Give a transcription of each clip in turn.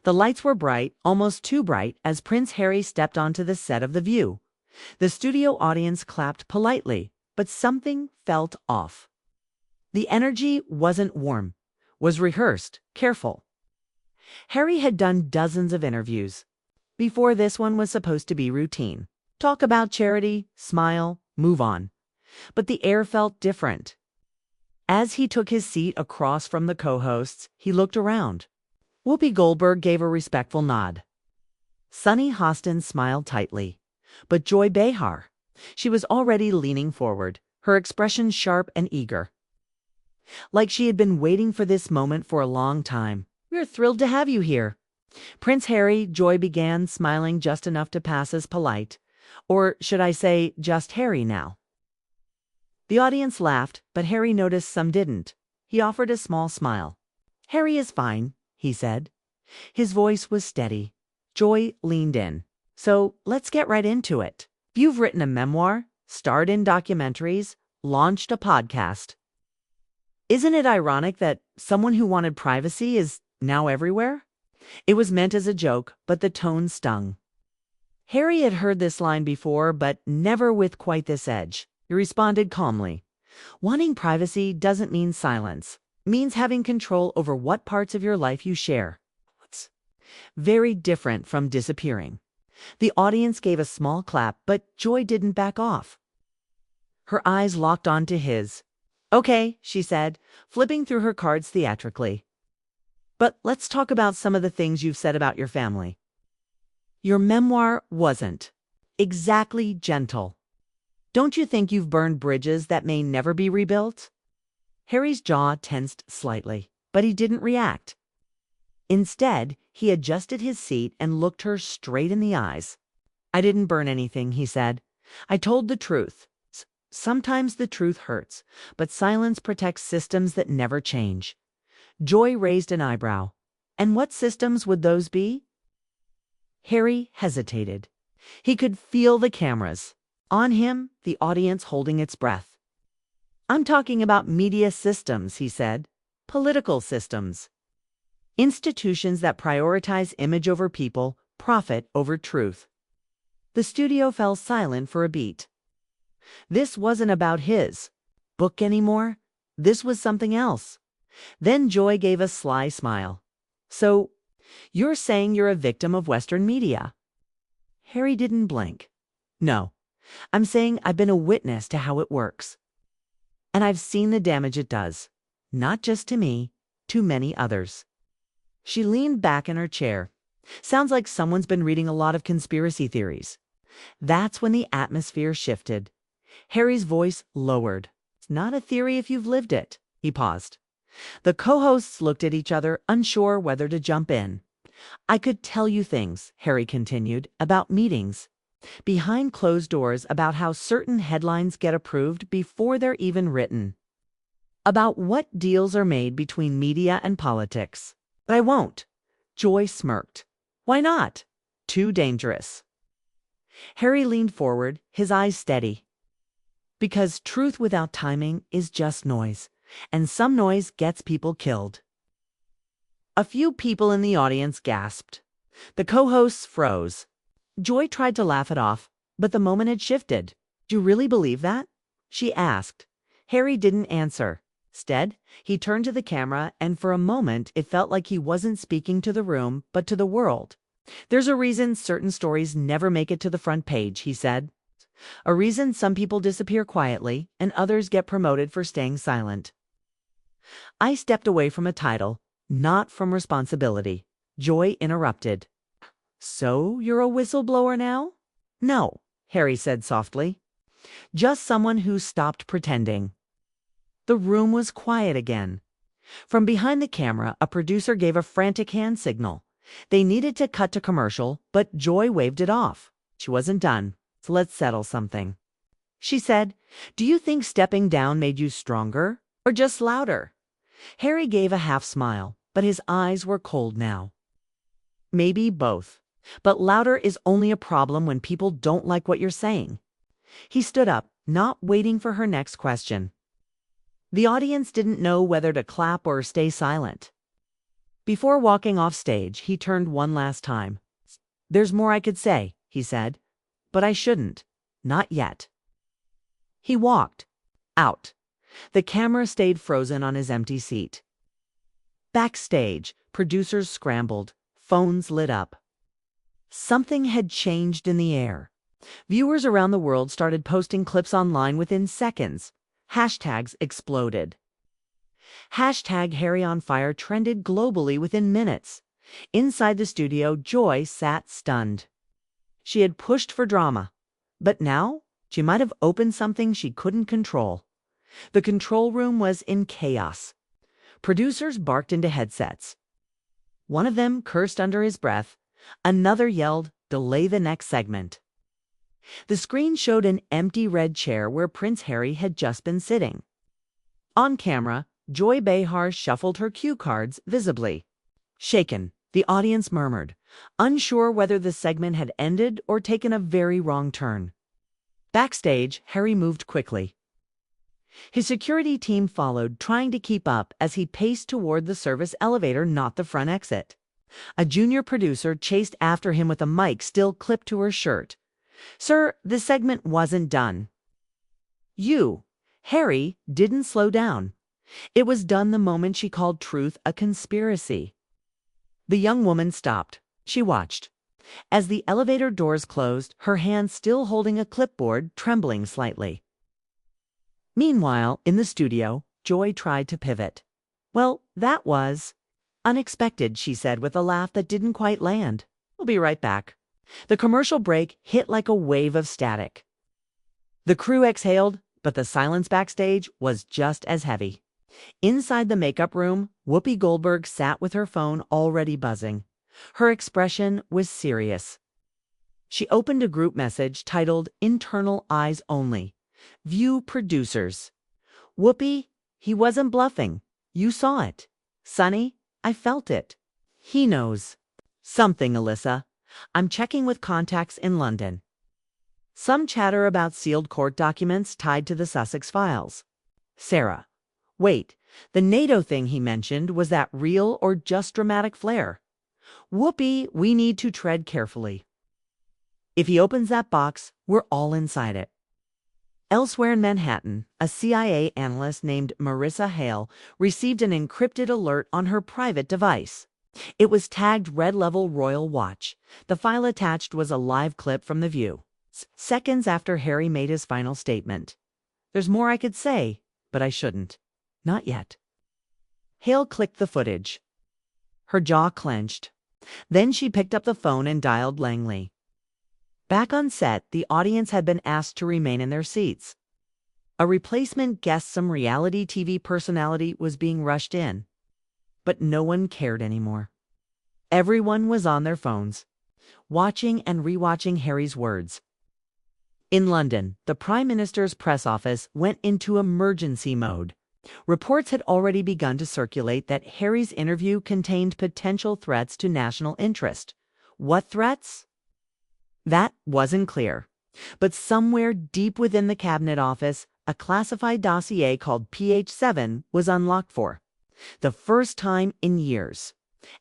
The lights were bright, almost too bright, as Prince Harry stepped onto the set of The View. The studio audience clapped politely, but something felt off. The energy wasn't warm, was rehearsed, careful. Harry had done dozens of interviews. Before this one was supposed to be routine. Talk about charity, smile, move on. But the air felt different. As he took his seat across from the co-hosts, he looked around. Whoopi Goldberg gave a respectful nod. Sunny Hostin smiled tightly. But Joy Behar, she was already leaning forward, her expression sharp and eager. Like she had been waiting for this moment for a long time. "We're thrilled to have you here." Prince Harry, Joy began, smiling just enough to pass as polite. Or should I say, just Harry now. The audience laughed, but Harry noticed some didn't. He offered a small smile. "Harry is fine," he said. His voice was steady. Joy leaned in. "So let's get right into it. You've written a memoir, starred in documentaries, launched a podcast. Isn't it ironic that someone who wanted privacy is now everywhere?" It was meant as a joke, but the tone stung. Harry had heard this line before, but never with quite this edge. He responded calmly. "Wanting privacy doesn't mean silence. It means having control over what parts of your life you share. It's very different from disappearing." The audience gave a small clap, but Joy didn't back off. Her eyes locked onto his. "Okay," she said, flipping through her cards theatrically. "But let's talk about some of the things you've said about your family. Your memoir wasn't exactly gentle. Don't you think you've burned bridges that may never be rebuilt?" Harry's jaw tensed slightly, but he didn't react. Instead, he adjusted his seat and looked her straight in the eyes. "I didn't burn anything," he said. "I told the truth. Sometimes the truth hurts, but silence protects systems that never change." Joy raised an eyebrow. "And what systems would those be?" Harry hesitated. He could feel the cameras. On him, the audience holding its breath. "I'm talking about media systems," he said. "Political systems. Institutions that prioritize image over people, profit over truth." The studio fell silent for a beat. This wasn't about his book anymore. This was something else. Then Joy gave a sly smile. "So, you're saying you're a victim of Western media?" Harry didn't blink. "No, I'm saying I've been a witness to how it works. And I've seen the damage it does. Not just to me, to many others." She leaned back in her chair. "Sounds like someone's been reading a lot of conspiracy theories." That's when the atmosphere shifted. Harry's voice lowered. "It's not a theory if you've lived it." He paused. The co-hosts looked at each other, unsure whether to jump in. "I could tell you things," Harry continued, "about meetings. Behind closed doors, about how certain headlines get approved before they're even written. About what deals are made between media and politics. But I won't." Joy smirked. "Why not?" "Too dangerous." Harry leaned forward, his eyes steady. "Because truth without timing is just noise, and some noise gets people killed." A few people in the audience gasped. The co-hosts froze. Joy tried to laugh it off, but the moment had shifted. "Do you really believe that?" she asked. Harry didn't answer. Instead, he turned to the camera, and for a moment it felt like he wasn't speaking to the room, but to the world. "There's a reason certain stories never make it to the front page," he said. "A reason some people disappear quietly, and others get promoted for staying silent. I stepped away from a title, not from responsibility." Joy interrupted. "So you're a whistleblower now?" "No," Harry said softly. "Just someone who stopped pretending." The room was quiet again. From behind the camera, a producer gave a frantic hand signal. They needed to cut to commercial, but Joy waved it off. She wasn't done. "So let's settle something," she said. "Do you think stepping down made you stronger, or just louder?" Harry gave a half smile, but his eyes were cold now. "Maybe both. But louder is only a problem when people don't like what you're saying." He stood up, not waiting for her next question. The audience didn't know whether to clap or stay silent. Before walking off stage, he turned one last time. "There's more I could say," he said, "but I shouldn't. Not yet." He walked out. The camera stayed frozen on his empty seat. Backstage, producers scrambled. Phones lit up. Something had changed in the air. Viewers around the world started posting clips online within seconds. Hashtags exploded. Hashtag Harry on Fire trended globally within minutes. Inside the studio, Joy sat stunned. She had pushed for drama, but now she might have opened something she couldn't control. The control room was in chaos. Producers barked into headsets. One of them cursed under his breath. Another yelled, "Delay the next segment." The screen showed an empty red chair where Prince Harry had just been sitting. On camera, Joy Behar shuffled her cue cards visibly. Shaken, the audience murmured, unsure whether the segment had ended or taken a very wrong turn. Backstage, Harry moved quickly. His security team followed, trying to keep up as he paced toward the service elevator, not the front exit. A junior producer chased after him with a mic still clipped to her shirt. "Sir, the segment wasn't done." Harry didn't slow down. It was done the moment she called truth a conspiracy. The young woman stopped. She watched. As the elevator doors closed, her hand still holding a clipboard, trembling slightly. Meanwhile, in the studio, Joy tried to pivot. "Well, that was unexpected," she said with a laugh that didn't quite land. "We'll be right back." The commercial break hit like a wave of static. The crew exhaled, but the silence backstage was just as heavy. Inside the makeup room, Whoopi Goldberg sat with her phone already buzzing. Her expression was serious. She opened a group message titled "Internal Eyes Only." "View producers." "Whoopi, he wasn't bluffing. You saw it. Sonny, I felt it. He knows something, Alyssa. I'm checking with contacts in London." Some chatter about sealed court documents tied to the Sussex files. Sarah: "Wait, the NATO thing he mentioned, was that real or just dramatic flair?" "Whoopi, we need to tread carefully. If he opens that box, we're all inside it." Elsewhere in Manhattan, a CIA analyst named Marissa Hale received an encrypted alert on her private device. It was tagged Red Level Royal Watch. The file attached was a live clip from The View, seconds after Harry made his final statement. "There's more I could say, but I shouldn't. Not yet." Hale clicked the footage. Her jaw clenched. Then she picked up the phone and dialed Langley. Back on set, the audience had been asked to remain in their seats. A replacement guest, some reality TV personality, was being rushed in. But no one cared anymore. Everyone was on their phones, watching and rewatching Harry's words. In London, the Prime Minister's press office went into emergency mode. Reports had already begun to circulate that Harry's interview contained potential threats to national interest. What threats? That wasn't clear. But somewhere deep within the Cabinet Office, a classified dossier called PH7 was unlocked for the first time in years.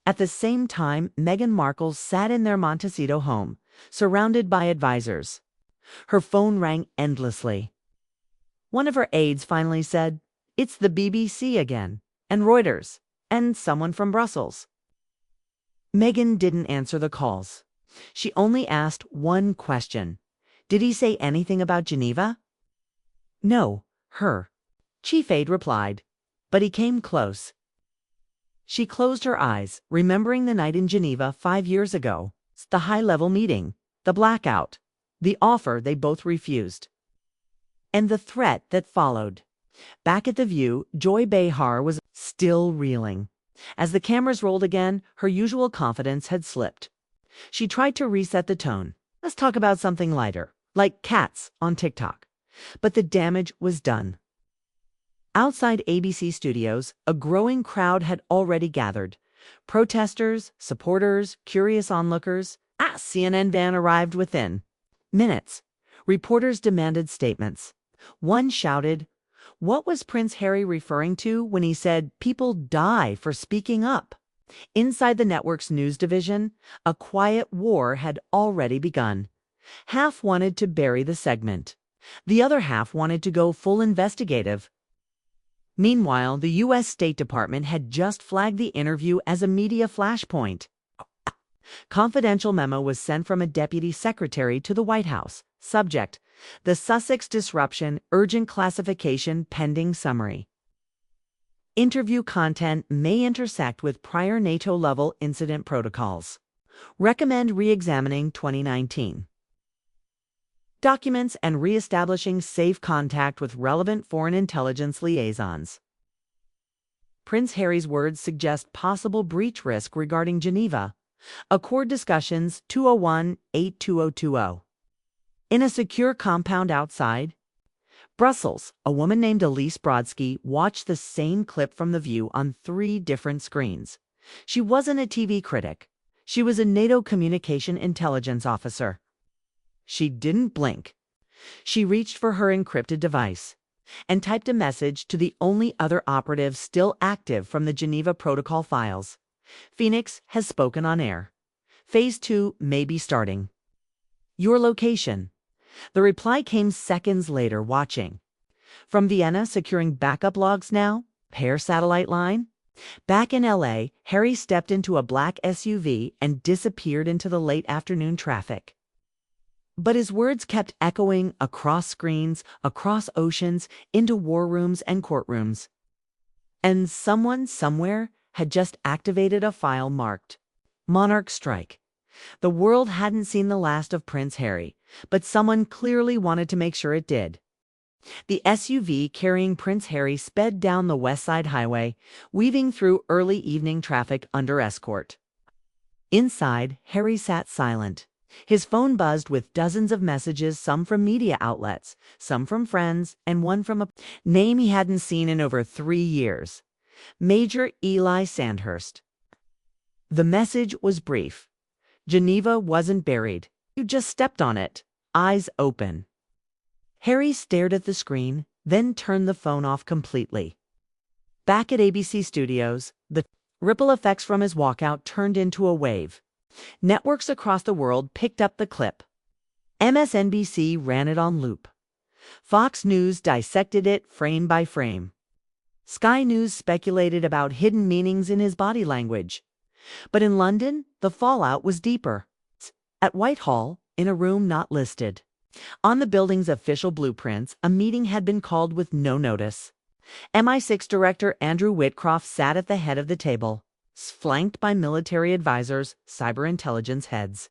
At the same time, Meghan Markle sat in their Montecito home, surrounded by advisors. Her phone rang endlessly. One of her aides finally said, "It's the BBC again, and Reuters, and someone from Brussels." Meghan didn't answer the calls. She only asked one question. "Did he say anything about Geneva?" "No, her chief aide replied, but he came close." She closed her eyes, remembering the night in Geneva 5 years ago, the high-level meeting, the blackout, the offer they both refused, and the threat that followed. Back at The View, Joy Behar was still reeling. As the cameras rolled again, her usual confidence had slipped. She tried to reset the tone. "Let's talk about something lighter, like cats on TikTok." But the damage was done. Outside ABC studios, a growing crowd had already gathered. Protesters, supporters, curious onlookers. A CNN van arrived within minutes. Reporters demanded statements. One shouted, "What was Prince Harry referring to when he said people die for speaking up?" Inside the network's news division, a quiet war had already begun. Half wanted to bury the segment. The other half wanted to go full investigative. Meanwhile, the U.S. State Department had just flagged the interview as a media flashpoint. Confidential memo was sent from a deputy secretary to the White House. Subject: the Sussex disruption, urgent classification pending summary. Interview content may intersect with prior NATO-level incident protocols. Recommend re-examining 2019. Documents and re-establishing safe contact with relevant foreign intelligence liaisons. Prince Harry's words suggest possible breach risk regarding Geneva. Accord discussions 201-82020. In a secure compound outside Brussels, a woman named Elise Brodsky watched the same clip from The View on 3 different screens. She wasn't a TV critic. She was a NATO communication intelligence officer. She didn't blink. She reached for her encrypted device and typed a message to the only other operative still active from the Geneva Protocol files. Phoenix has spoken on air. Phase 2 may be starting. Your location. The reply came seconds later. Watching. From Vienna, securing backup logs now. Pair satellite line. Back in LA, Harry stepped into a black SUV and disappeared into the late afternoon traffic. But his words kept echoing across screens, across oceans, into war rooms and courtrooms. And someone somewhere had just activated a file marked Monarch Strike. The world hadn't seen the last of Prince Harry, but someone clearly wanted to make sure it did. The SUV carrying Prince Harry sped down the West Side Highway, weaving through early evening traffic under escort. Inside, Harry sat silent. His phone buzzed with dozens of messages, some from media outlets, some from friends, and one from a name he hadn't seen in over 3 years. Major Eli Sandhurst. The message was brief. Geneva wasn't buried. You just stepped on it. Eyes open. Harry stared at the screen, then turned the phone off completely. Back at ABC Studios, the ripple effects from his walkout turned into a wave. Networks across the world picked up the clip. MSNBC ran it on loop. Fox News dissected it frame by frame. Sky News speculated about hidden meanings in his body language. But in London, the fallout was deeper. At Whitehall, in a room not listed. On the building's official blueprints, a meeting had been called with no notice. MI6 Director Andrew Whitcroft sat at the head of the table, flanked by military advisors, cyber intelligence heads,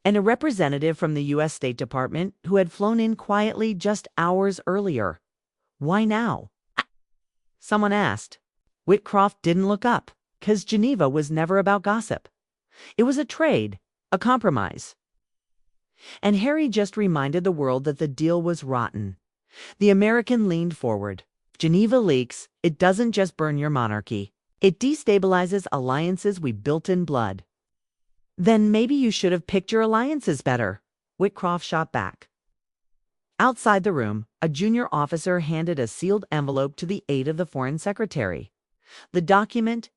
and a representative from the U.S. State Department who had flown in quietly just hours earlier. Why now? Someone asked. Whitcroft didn't look up, because Geneva was never about gossip. It was a trade, a compromise. And Harry just reminded the world that the deal was rotten. The American leaned forward. Geneva leaks, it doesn't just burn your monarchy. It destabilizes alliances we built in blood. Then maybe you should have picked your alliances better, Whitcroft shot back. Outside the room, a junior officer handed a sealed envelope to the aide of the foreign secretary. The document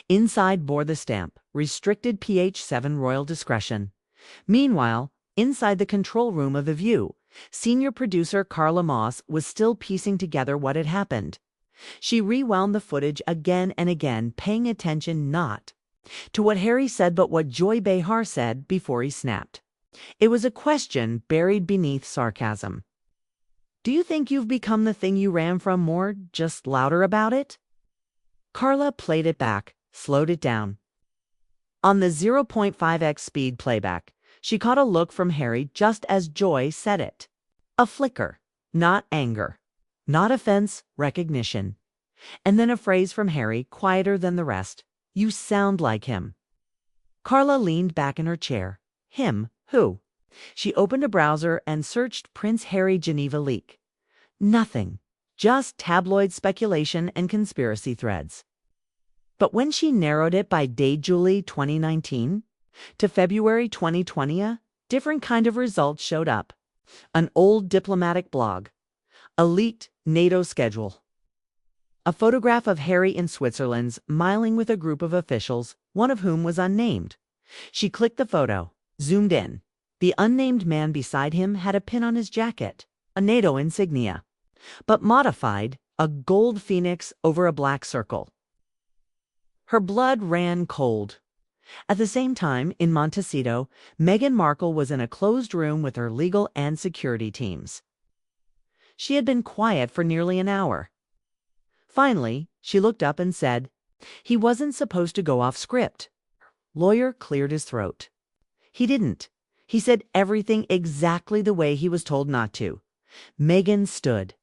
inside bore the stamp, restricted PH7 royal discretion. Meanwhile, inside the control room of The View, senior producer Carla Moss was still piecing together what had happened. She rewound the footage again and again, paying attention not to what Harry said but what Joy Behar said before he snapped. It was a question buried beneath sarcasm. Do you think you've become the thing you ran from more, just louder about it? Carla played it back, slowed it down. On the 0.5x speed playback, she caught a look from Harry just as Joy said it. A flicker, not anger, not offense, recognition. And then a phrase from Harry, quieter than the rest. You sound like him. Carla leaned back in her chair. Him? Who? She opened a browser and searched Prince Harry Geneva leak. Nothing. Just tabloid speculation and conspiracy threads. But when she narrowed it by date July 2019 to February 2020, a different kind of results showed up. An old diplomatic blog. A leaked NATO schedule. a photograph of Harry in Switzerland smiling with a group of officials, one of whom was unnamed. She clicked the photo, zoomed in. The unnamed man beside him had a pin on his jacket, a NATO insignia, but modified, a gold phoenix over a black circle. Her blood ran cold. At the same time, in Montecito, Meghan Markle was in a closed room with her legal and security teams. She had been quiet for nearly an hour. Finally, she looked up and said, "He wasn't supposed to go off script." Lawyer cleared his throat. "He didn't. He said everything exactly the way he was told not to." Meghan stood.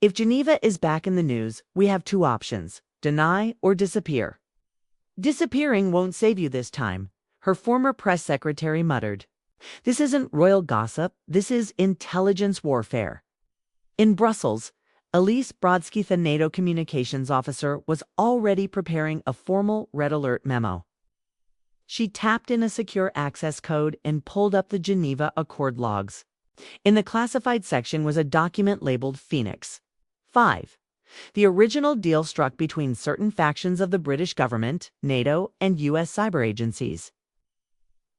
"If Geneva is back in the news, we have two options: deny or disappear." "Disappearing won't save you this time," her former press secretary muttered. "This isn't royal gossip, this is intelligence warfare." In Brussels, Elise Brodsky, the NATO communications officer, was already preparing a formal red alert memo. She tapped in a secure access code and pulled up the Geneva Accord logs. In the classified section was a document labeled Phoenix 5. The original deal struck between certain factions of the British government, NATO, and U.S. cyber agencies.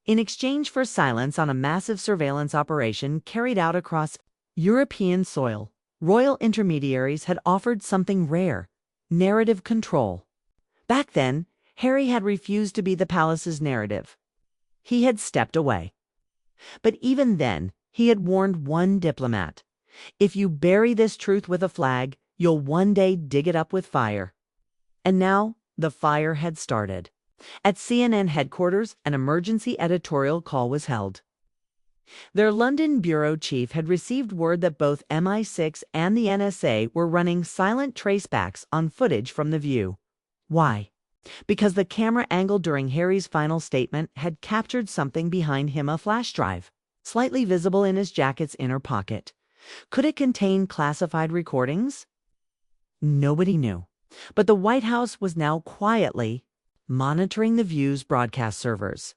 In exchange for silence on a massive surveillance operation carried out across European soil, royal intermediaries had offered something rare: narrative control. Back then, Harry had refused to be the palace's narrative. He had stepped away. But even then, he had warned one diplomat: "If you bury this truth with a flag, you'll one day dig it up with fire." And now the fire had started. At CNN headquarters, an emergency editorial call was held. Their London bureau chief had received word that both MI6 and the NSA were running silent tracebacks on footage from The View. Why? Because the camera angle during Harry's final statement had captured something behind him, a flash drive, slightly visible in his jacket's inner pocket. Could it contain classified recordings? Nobody knew. But the White House was now quietly monitoring The View's broadcast servers.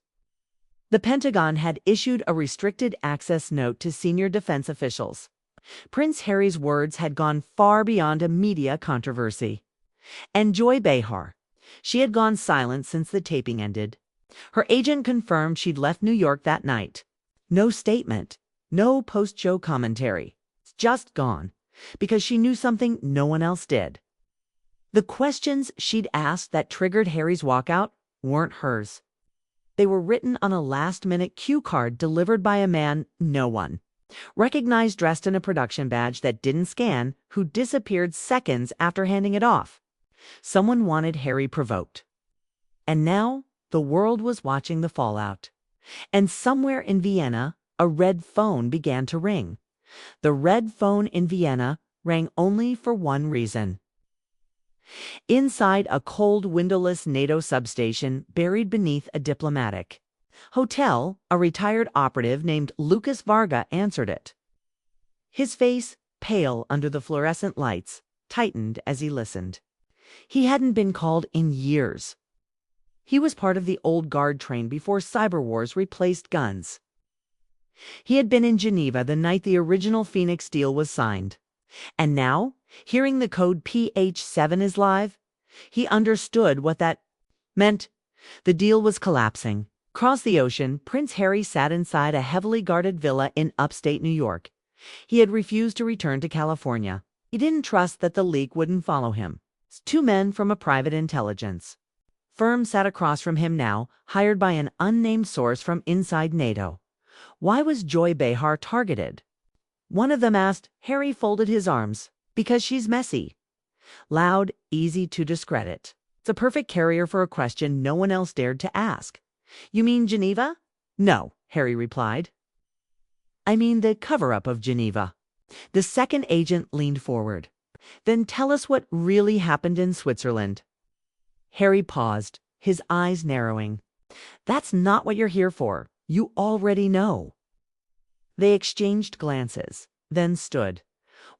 The Pentagon had issued a restricted access note to senior defense officials. Prince Harry's words had gone far beyond a media controversy. And Joy Behar, she had gone silent since the taping ended. Her agent confirmed she'd left New York that night. No statement, no post-show commentary. Just gone, because she knew something no one else did. The questions she'd asked that triggered Harry's walkout weren't hers. They were written on a last-minute cue card delivered by a man no one recognized, dressed in a production badge that didn't scan, who disappeared seconds after handing it off. Someone wanted Harry provoked. And now the world was watching the fallout. And somewhere in Vienna, a red phone began to ring. The red phone in Vienna rang only for one reason. Inside a cold, windowless NATO substation buried beneath a diplomatic hotel, a retired operative named Lucas Varga answered it. His face, pale under the fluorescent lights, tightened as he listened. He hadn't been called in years. He was part of the old guard train before cyber wars replaced guns. He had been in Geneva the night the original Phoenix deal was signed. And now, hearing the code PH7 is live, he understood what that meant. The deal was collapsing. Across the ocean, Prince Harry sat inside a heavily guarded villa in upstate New York. He had refused to return to California. He didn't trust that the leak wouldn't follow him. Two men from a private intelligence firm sat across from him now, hired by an unnamed source from inside NATO. Why was Joy Behar targeted? One of them asked. Harry folded his arms. Because she's messy. Loud, easy to discredit. It's a perfect carrier for a question no one else dared to ask. You mean Geneva? No, Harry replied. I mean the cover-up of Geneva. The second agent leaned forward. Then tell us what really happened in Switzerland. Harry paused, his eyes narrowing. That's not what you're here for. You already know. They exchanged glances, then stood.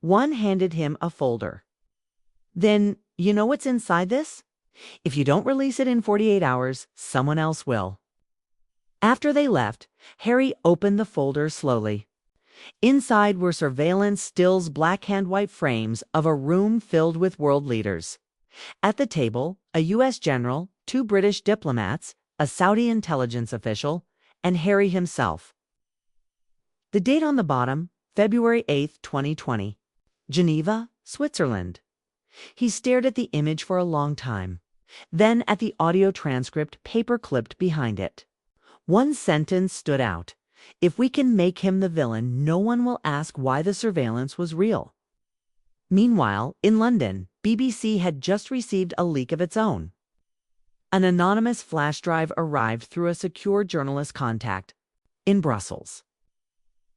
One handed him a folder. Then, you know what's inside this? If you don't release it in 48 hours, someone else will. After they left, Harry opened the folder slowly. Inside were surveillance stills, black and white frames of a room filled with world leaders. At the table, a U.S. general, two British diplomats, a Saudi intelligence official, and Harry himself. The date on the bottom, February 8, 2020. Geneva, Switzerland. He stared at the image for a long time, then at the audio transcript paper-clipped behind it. One sentence stood out. If we can make him the villain, no one will ask why the surveillance was real. Meanwhile, in London, BBC had just received a leak of its own. An anonymous flash drive arrived through a secure journalist contact in Brussels.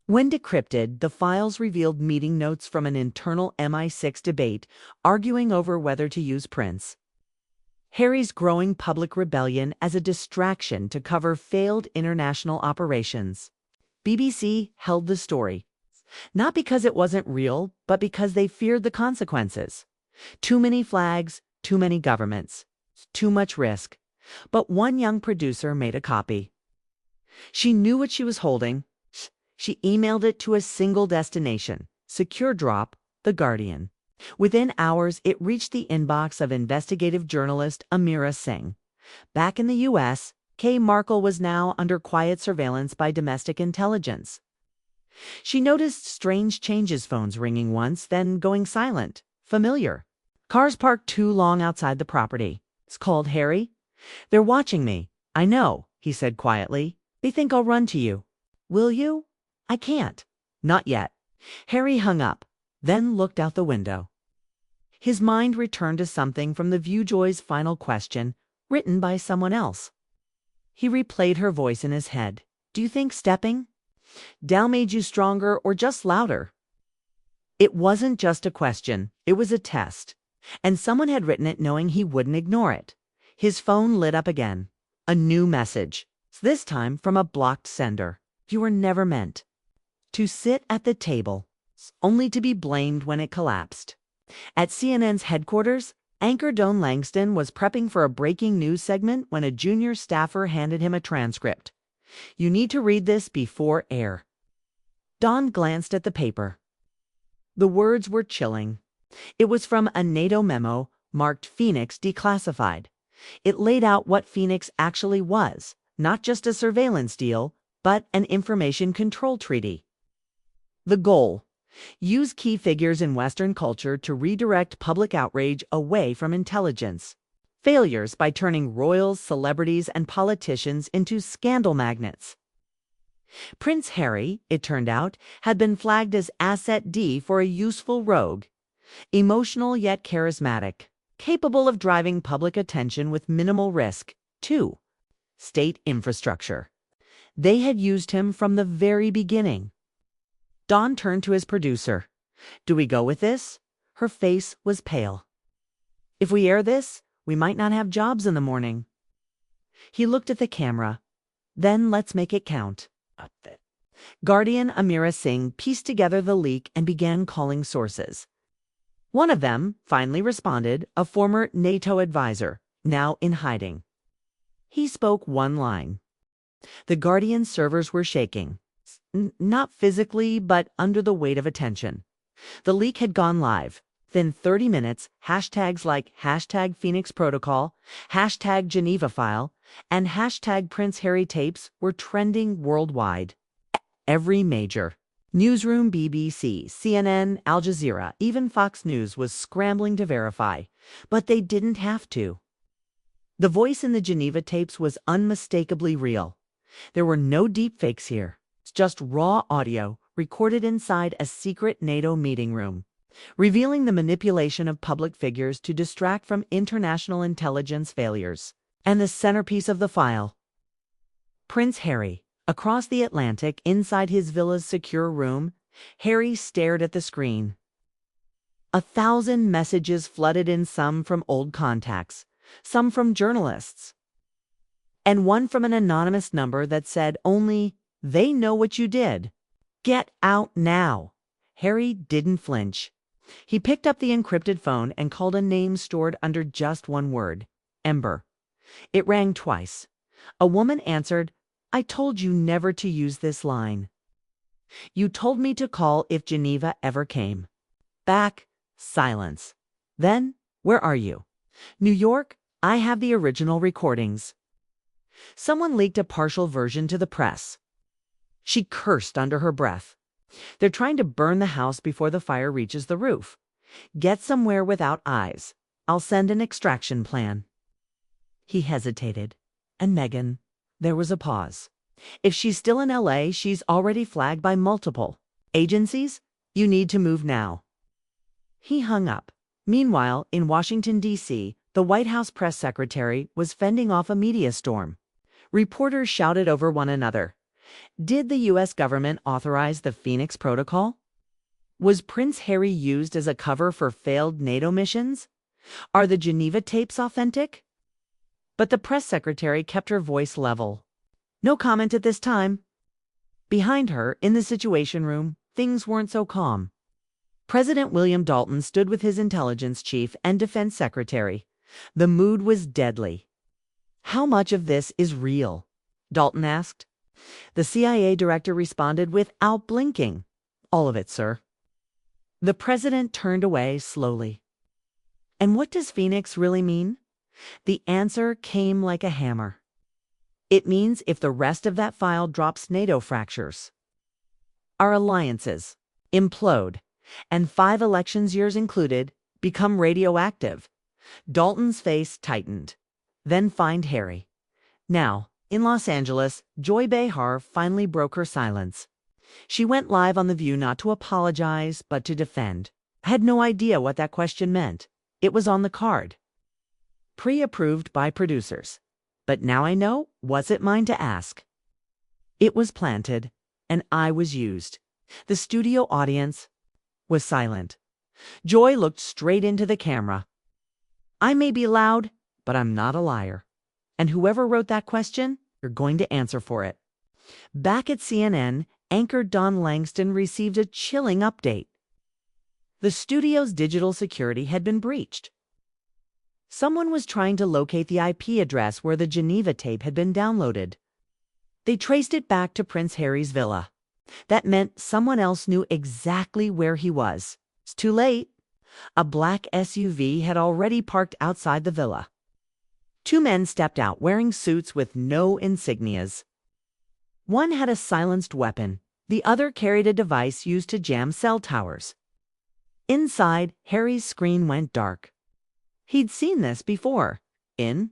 When decrypted, the files revealed meeting notes from an internal MI6 debate arguing over whether to use Prince. Harry's growing public rebellion as a distraction to cover failed international operations. BBC held the story, not because it wasn't real, but because they feared the consequences. Too many flags, too many governments, too much risk. But one young producer made a copy. She knew what she was holding. She emailed it to a single destination, secure drop, The Guardian. Within hours, it reached the inbox of investigative journalist Amira Singh. Back in the U.S., Kay Markle was now under quiet surveillance by domestic intelligence. She noticed strange changes, phones ringing once, then going silent. Familiar. Cars parked too long outside the property. It's called Harry. They're watching me. I know, he said quietly. They think I'll run to you. Will you? I can't. Not yet. Harry hung up, then looked out the window. His mind returned to something from the Viewjoy's final question, written by someone else. He replayed her voice in his head. Do you think stepping down made you stronger or just louder? It wasn't just a question, it was a test. And someone had written it knowing he wouldn't ignore it. His phone lit up again. A new message, this time from a blocked sender. You were never meant to sit at the table, only to be blamed when it collapsed. At CNN's headquarters, anchor Don Langston was prepping for a breaking news segment when a junior staffer handed him a transcript. You need to read this before air. Don glanced at the paper. The words were chilling. It was from a NATO memo marked Phoenix Declassified. It laid out what Phoenix actually was, not just a surveillance deal, but an information control treaty. The goal: use key figures in Western culture to redirect public outrage away from intelligence. Failures by turning royals, celebrities, and politicians into scandal magnets. Prince Harry, it turned out, had been flagged as Asset D for a useful rogue. Emotional yet charismatic, capable of driving public attention with minimal risk. 2. State infrastructure. They had used him from the very beginning. Don turned to his producer. Do we go with this? Her face was pale. If we air this, we might not have jobs in the morning. He looked at the camera. Then let's make it count. Guardian Amira Singh pieced together the leak and began calling sources. One of them finally responded, a former NATO advisor, now in hiding. He spoke one line. The Guardian servers were shaking. Not physically, but under the weight of attention. The leak had gone live. Within 30 minutes, hashtags like hashtag Phoenix Protocol, hashtag Geneva File, and hashtag Prince Harry Tapes were trending worldwide. Every major newsroom, BBC, CNN, Al Jazeera, even Fox News was scrambling to verify, but they didn't have to. The voice in the Geneva tapes was unmistakably real. There were no deepfakes here. It's just raw audio recorded inside a secret NATO meeting room, revealing the manipulation of public figures to distract from international intelligence failures. And the centerpiece of the file. Prince Harry. Across the Atlantic, inside his villa's secure room, Harry stared at the screen. 1,000 messages flooded in, some from old contacts, some from journalists, and one from an anonymous number that said only, "They know what you did. Get out now." Harry didn't flinch. He picked up the encrypted phone and called a name stored under just one word, Ember. It rang twice. A woman answered, "I told you never to use this line." You told me to call if Geneva ever came. Back, silence. Then, where are you? New York, I have the original recordings. Someone leaked a partial version to the press. She cursed under her breath. They're trying to burn the house before the fire reaches the roof. Get somewhere without eyes. I'll send an extraction plan. He hesitated. And Megan, there was a pause. If she's still in LA, she's already flagged by multiple agencies. You need to move now. He hung up. Meanwhile, in Washington, D.C., the White House press secretary was fending off a media storm. Reporters shouted over one another. Did the U.S. government authorize the Phoenix Protocol? Was Prince Harry used as a cover for failed NATO missions? Are the Geneva tapes authentic? But the press secretary kept her voice level. No comment at this time. Behind her, in the Situation Room, things weren't so calm. President William Dalton stood with his intelligence chief and defense secretary. The mood was deadly. How much of this is real? Dalton asked. The CIA director responded without blinking. All of it, sir. The president turned away slowly. And what does Phoenix really mean? The answer came like a hammer. It means if the rest of that file drops, NATO fractures. Our alliances implode, and 5 elections years included become radioactive. Dalton's face tightened. Then find Harry. Now, in Los Angeles, Joy Behar finally broke her silence. She went live on The View not to apologize, but to defend. I had no idea what that question meant. It was on the card. Pre-approved by producers. But now I know, was it mine to ask? It was planted, and I was used. The studio audience was silent. Joy looked straight into the camera. I may be loud, but I'm not a liar. And whoever wrote that question, you're going to answer for it. Back at CNN, anchor Don Langston received a chilling update. The studio's digital security had been breached. Someone was trying to locate the IP address where the Geneva tape had been downloaded. They traced it back to Prince Harry's villa. That meant someone else knew exactly where he was. It's too late. A black SUV had already parked outside the villa. 2 men stepped out wearing suits with no insignias. One had a silenced weapon. The other carried a device used to jam cell towers. Inside, Harry's screen went dark. He'd seen this before, in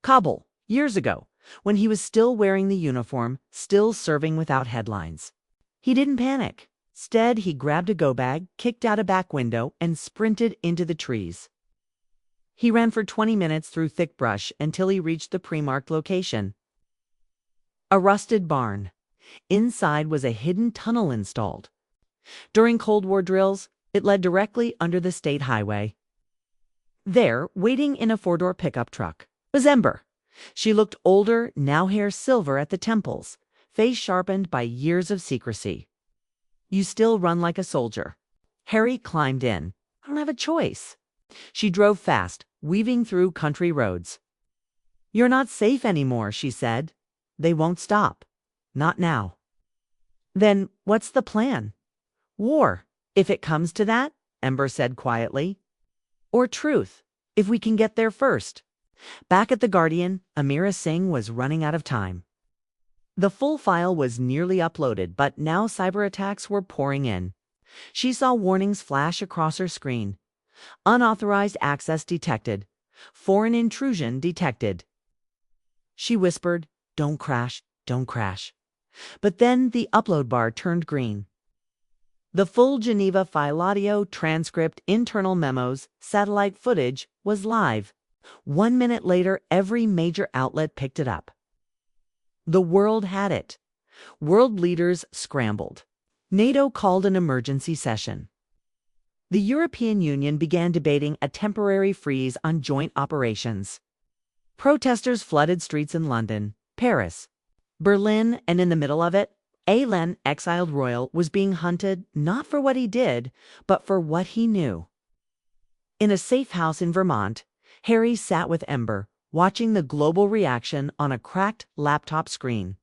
Kabul, years ago, when he was still wearing the uniform, still serving without headlines. He didn't panic. Instead, he grabbed a go bag, kicked out a back window, and sprinted into the trees. He ran for 20 minutes through thick brush until he reached the pre-marked location. A rusted barn. Inside was a hidden tunnel installed. During Cold War drills, it led directly under the state highway. There, waiting in a 4-door pickup truck, was Ember. She looked older, now hair silver at the temples, face sharpened by years of secrecy. You still run like a soldier. Harry climbed in. I don't have a choice. She drove fast, weaving through country roads. You're not safe anymore, she said. They won't stop. Not now. Then what's the plan? War, if it comes to that, Ember said quietly. Or truth, if we can get there first. Back at the Guardian, Amira Singh was running out of time. The full file was nearly uploaded, but now cyber attacks were pouring in. She saw warnings flash across her screen. Unauthorized access detected. Foreign intrusion detected. She whispered, "Don't crash, don't crash." But then the upload bar turned green. The full Geneva file, audio, transcript, internal memos, satellite footage was live. 1 minute later, every major outlet picked it up. The world had it. World leaders scrambled. NATO called an emergency session. The European Union began debating a temporary freeze on joint operations. Protesters flooded streets in London, Paris, Berlin, and in the middle of it, Alan, exiled royal, was being hunted not for what he did, but for what he knew. In a safe house in Vermont, Harry sat with Ember, watching the global reaction on a cracked laptop screen.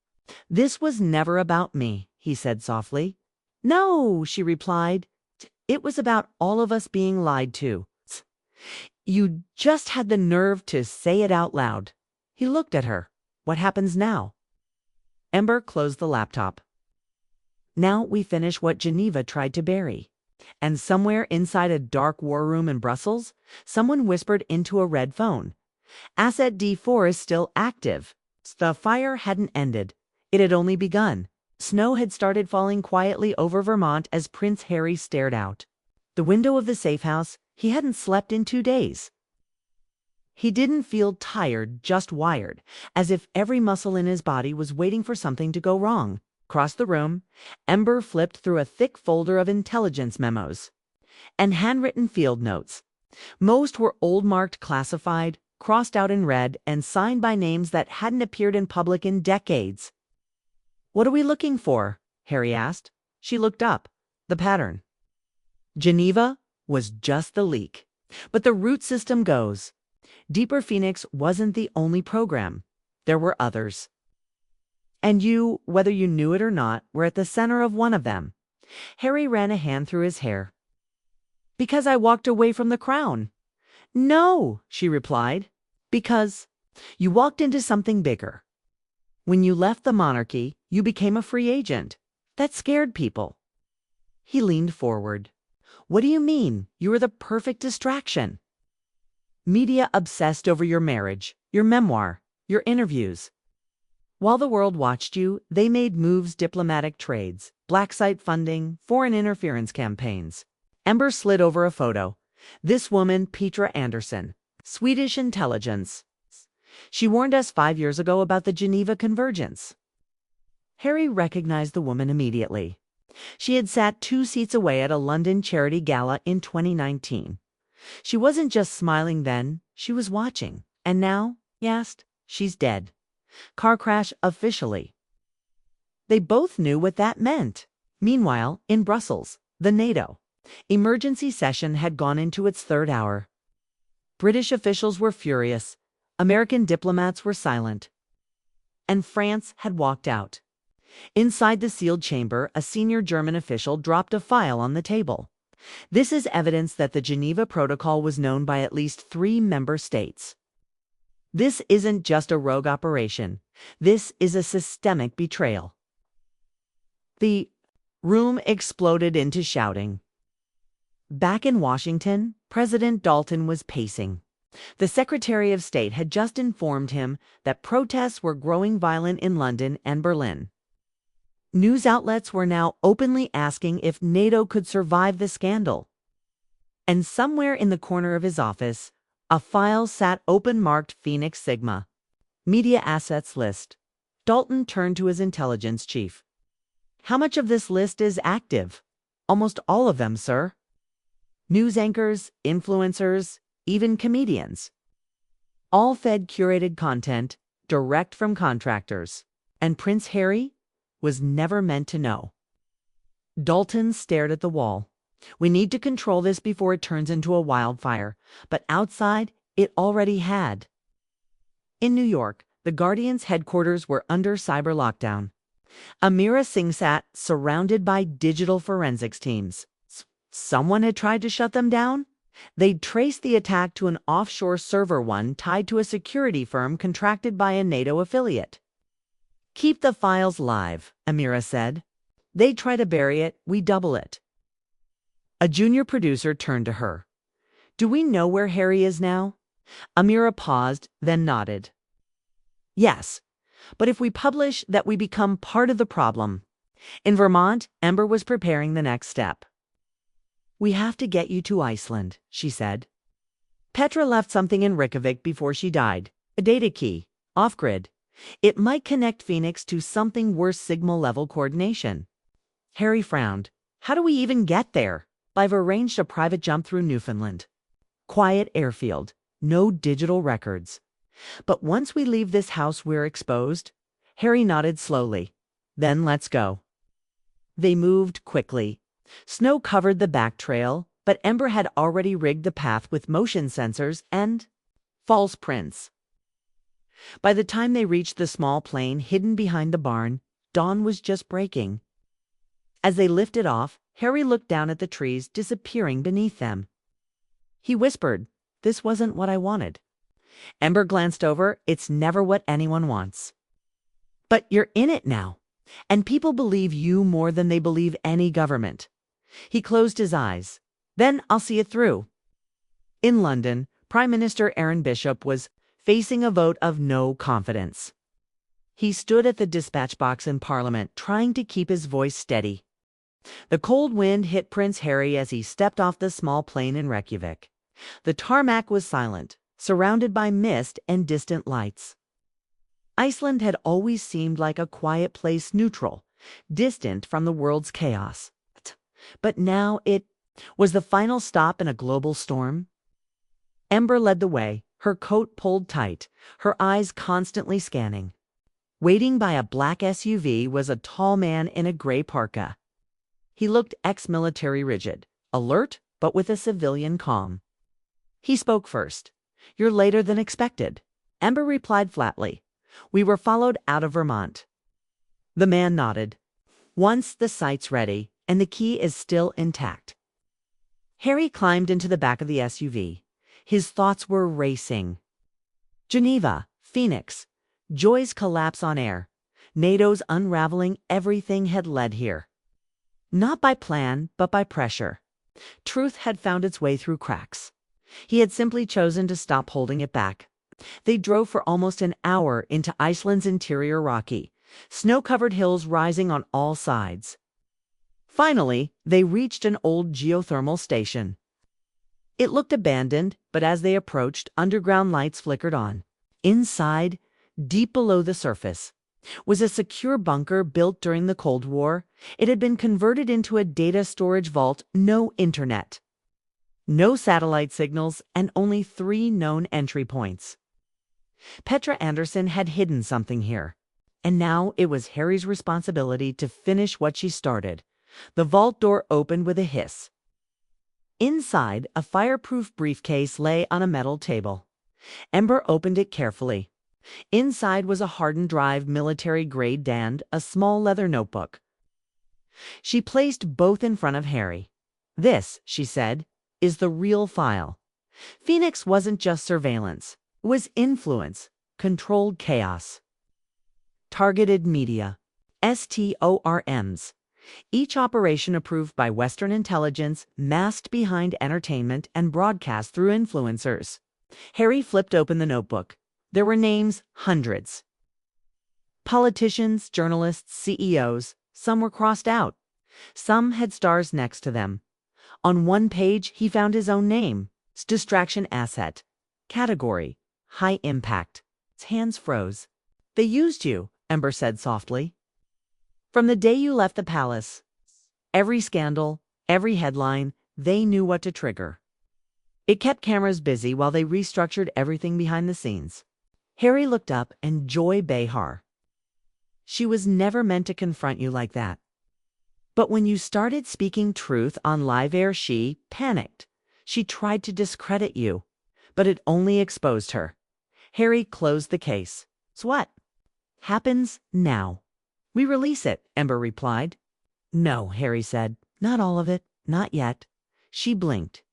"This was never about me," he said softly. No, she replied. It was about all of us being lied to. You just had the nerve to say it out loud. He looked at her. What happens now? Ember closed the laptop. Now we finish what Geneva tried to bury. And somewhere inside a dark war room in Brussels, someone whispered into a red phone. Asset D4 is still active. The fire hadn't ended. It had only begun. Snow had started falling quietly over Vermont as Prince Harry stared out. The window of the safe house, he hadn't slept in 2 days. He didn't feel tired, just wired, as if every muscle in his body was waiting for something to go wrong. Across the room, Ember flipped through a thick folder of intelligence memos and handwritten field notes. Most were old-marked classified, crossed out in red, and signed by names that hadn't appeared in public in decades. What are we looking for? Harry asked. She looked up. The pattern. Geneva was just the leak. But the root system goes. Deeper Phoenix wasn't the only program. There were others. And you, whether you knew it or not, were at the center of one of them. Harry ran a hand through his hair. Because I walked away from the crown. No, she replied. Because you walked into something bigger. When you left the monarchy, you became a free agent. That scared people. He leaned forward. What do you mean? You were the perfect distraction. Media obsessed over your marriage, your memoir, your interviews. While the world watched you, they made moves, diplomatic trades, black site funding, foreign interference campaigns. Ember slid over a photo. This woman, Petra Anderson, Swedish intelligence. She warned us 5 years ago about the Geneva Convergence. Harry recognized the woman immediately. She had sat 2 seats away at a London charity gala in 2019. She wasn't just smiling then, she was watching. And now, he asked, she's dead. Car crash officially. They both knew what that meant. Meanwhile, in Brussels, the NATO emergency session had gone into its 3rd hour. British officials were furious. American diplomats were silent. And France had walked out. Inside the sealed chamber, a senior German official dropped a file on the table. This is evidence that the Geneva Protocol was known by at least 3 member states. This isn't just a rogue operation. This is a systemic betrayal. The room exploded into shouting. Back in Washington, President Dalton was pacing. The Secretary of State had just informed him that protests were growing violent in London and Berlin. News outlets were now openly asking if NATO could survive the scandal. And somewhere in the corner of his office, a file sat open marked Phoenix Sigma. Media assets list. Dalton turned to his intelligence chief. How much of this list is active? Almost all of them, sir. News anchors, influencers, even comedians. All fed curated content direct from contractors. And Prince Harry was never meant to know. Dalton stared at the wall. We need to control this before it turns into a wildfire, but outside, it already had. In New York, the Guardian's headquarters were under cyber lockdown. Amira Singh sat surrounded by digital forensics teams. Someone had tried to shut them down? They'd traced the attack to an offshore server one tied to a security firm contracted by a NATO affiliate. Keep the files live, Amira said. They try to bury it, we double it. A junior producer turned to her. Do we know where Harry is now? Amira paused, then nodded. Yes, but if we publish that, we become part of the problem. In Vermont, Ember was preparing the next step. We have to get you to Iceland, she said. Petra left something in Reykjavik before she died. A data key, off-grid. It might connect Phoenix to something worse Sigma-level coordination. Harry frowned. How do we even get there? I've arranged a private jump through Newfoundland. Quiet airfield. No digital records. But once we leave this house, we're exposed. Harry nodded slowly. Then let's go. They moved quickly. Snow covered the back trail, but Ember had already rigged the path with motion sensors and false prints. By the time they reached the small plain hidden behind the barn, dawn was just breaking. As they lifted off, Harry looked down at the trees disappearing beneath them. He whispered, "This wasn't what I wanted." Ember glanced over. "It's never what anyone wants. But you're in it now, and people believe you more than they believe any government." He closed his eyes. "Then I'll see it through." In London, Prime Minister Aaron Bishop was facing a vote of no confidence. He stood at the dispatch box in Parliament, trying to keep his voice steady. The cold wind hit Prince Harry as he stepped off the small plane in Reykjavik. The tarmac was silent, surrounded by mist and distant lights. Iceland had always seemed like a quiet place, neutral, distant from the world's chaos. But now it was the final stop in a global storm. Ember led the way, her coat pulled tight, her eyes constantly scanning. Waiting by a black SUV was a tall man in a gray parka. He looked ex-military, rigid, alert, but with a civilian calm. He spoke first. "You're later than expected." Ember replied flatly. "We were followed out of Vermont." The man nodded. "Once the site's ready, and the key is still intact." Harry climbed into the back of the SUV. His thoughts were racing. Geneva, Phoenix, Joy's collapse on air, NATO's unraveling, everything had led here. Not by plan, but by pressure. Truth had found its way through cracks. He had simply chosen to stop holding it back. They drove for almost an hour into Iceland's interior, rocky, snow-covered hills rising on all sides. Finally, they reached an old geothermal station. It looked abandoned, but as they approached, underground lights flickered on. Inside, deep below the surface, was a secure bunker built during the Cold War. It had been converted into a data storage vault. No internet, no satellite signals, and only 3 known entry points. Petra Anderson had hidden something here, and now it was Harry's responsibility to finish what she started. The vault door opened with a hiss. Inside, a fireproof briefcase lay on a metal table. Ember opened it carefully. Inside was a hardened drive, military-grade, and a small leather notebook. She placed both in front of Harry. "This," she said, "is the real file." Phoenix wasn't just surveillance. It was influence, controlled chaos. Targeted media, STORMs. Each operation approved by Western intelligence, masked behind entertainment, and broadcast through influencers. Harry flipped open the notebook. There were names, hundreds. Politicians, journalists, CEOs. Some were crossed out. Some had stars next to them. On one page, he found his own name. Distraction asset. Category, high impact. His hands froze. "They used you," Ember said softly. "From the day you left the palace. Every scandal, every headline, they knew what to trigger." It kept cameras busy while they restructured everything behind the scenes. Harry looked up, and Joy Behar. "She was never meant to confront you like that. But when you started speaking truth on live air, she panicked. She tried to discredit you, but it only exposed her." Harry closed the case. "So what happens now?" "We release it," Ember replied. "No," Harry said. "Not all of it. Not yet." She blinked.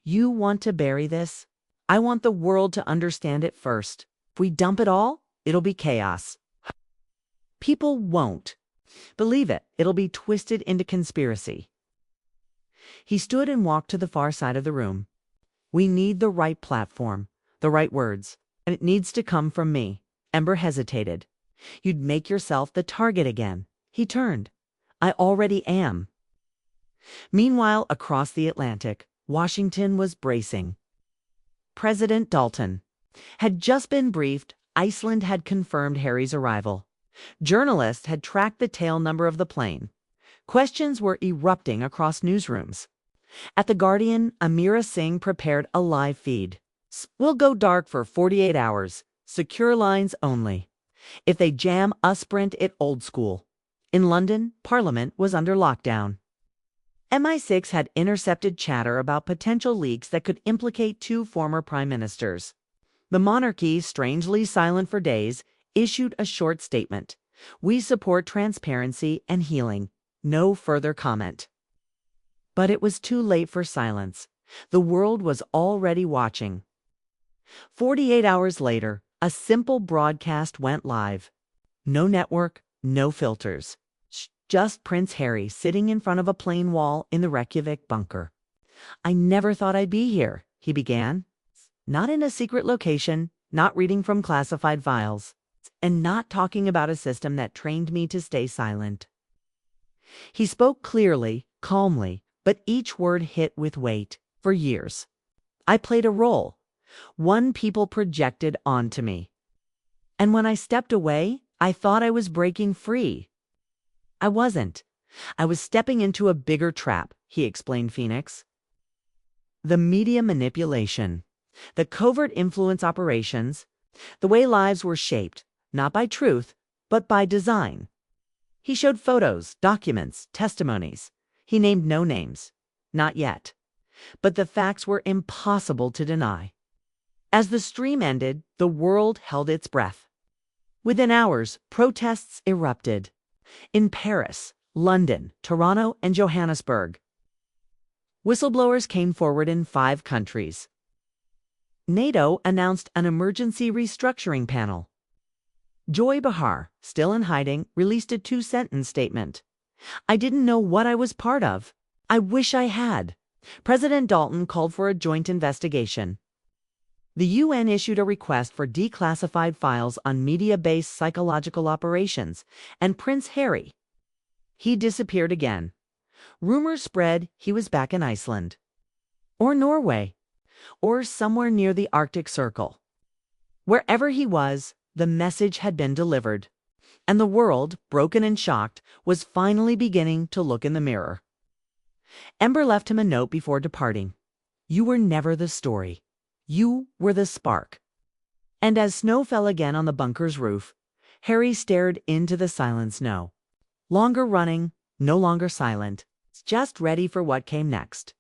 "You want to bury this? I want the world to understand it first. If we dump it all, it'll be chaos. People won't believe it. It'll be twisted into conspiracy." He stood and walked to the far side of the room. "We need the right platform, the right words, and it needs to come from me." Ember hesitated. "You'd make yourself the target again." He turned. "I already am." Meanwhile, across the Atlantic, Washington was bracing. President Dalton had just been briefed. Iceland had confirmed Harry's arrival. Journalists had tracked the tail number of the plane. Questions were erupting across newsrooms. At The Guardian, Amira Singh prepared a live feed. "We'll go dark for 48 hours. Secure lines only. If they jam, us sprint it old school." In London, Parliament was under lockdown. MI6 had intercepted chatter about potential leaks that could implicate 2 former prime ministers. The monarchy, strangely silent for days, issued a short statement. "We support transparency and healing." No further comment. But it was too late for silence. The world was already watching. 48 hours later, a simple broadcast went live. No network, no filters. Just Prince Harry sitting in front of a plain wall in the Reykjavik bunker. "I never thought I'd be here," he began. "Not in a secret location, not reading from classified files, and not talking about a system that trained me to stay silent." He spoke clearly, calmly, but each word hit with weight. "For years, I played a role, one people projected onto me. And when I stepped away, I thought I was breaking free. I wasn't. I was stepping into a bigger trap," he explained Phoenix. "The media manipulation, the covert influence operations, the way lives were shaped, not by truth, but by design." He showed photos, documents, testimonies. He named no names. Not yet. But the facts were impossible to deny. As the stream ended, the world held its breath. Within hours, protests erupted. In Paris, London, Toronto, and Johannesburg. Whistleblowers came forward in 5 countries. NATO announced an emergency restructuring panel. Joy Behar, still in hiding, released a 2-sentence statement. "I didn't know what I was part of. I wish I had." President Dalton called for a joint investigation. The UN issued a request for declassified files on media-based psychological operations, and Prince Harry, he disappeared again. Rumors spread he was back in Iceland, or Norway, or somewhere near the Arctic Circle. Wherever he was, the message had been delivered, and the world, broken and shocked, was finally beginning to look in the mirror. Ember left him a note before departing. "You were never the story. You were the spark." And as snow fell again on the bunker's roof, Harry stared into the silent snow. Longer running, no longer silent, just ready for what came next.